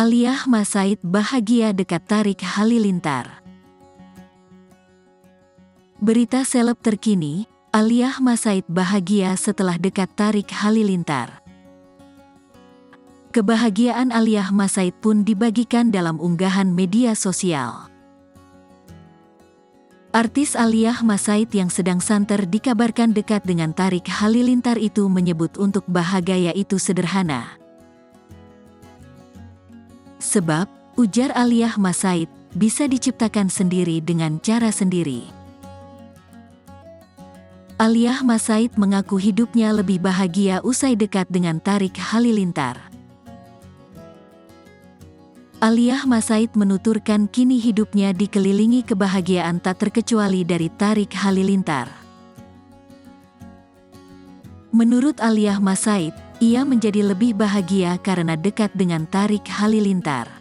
Aliyah Masaid bahagia dekat Tarik Halilintar. Berita seleb terkini, Aliyah Masaid bahagia setelah dekat Tarik Halilintar. Kebahagiaan Aliyah Masaid pun dibagikan dalam unggahan media sosial. Artis Aliyah Masaid yang sedang santer dikabarkan dekat dengan Tarik Halilintar itu menyebut untuk bahagia itu sederhana. Sebab, ujar Aliyah Masaid, bisa diciptakan sendiri dengan cara sendiri. Aliyah Masaid mengaku hidupnya lebih bahagia usai dekat dengan Tarik Halilintar. Aliyah Masaid menuturkan kini hidupnya dikelilingi kebahagiaan tak terkecuali dari Tarik Halilintar. Menurut Aliyah Masaid, ia menjadi lebih bahagia karena dekat dengan Tarik Halilintar.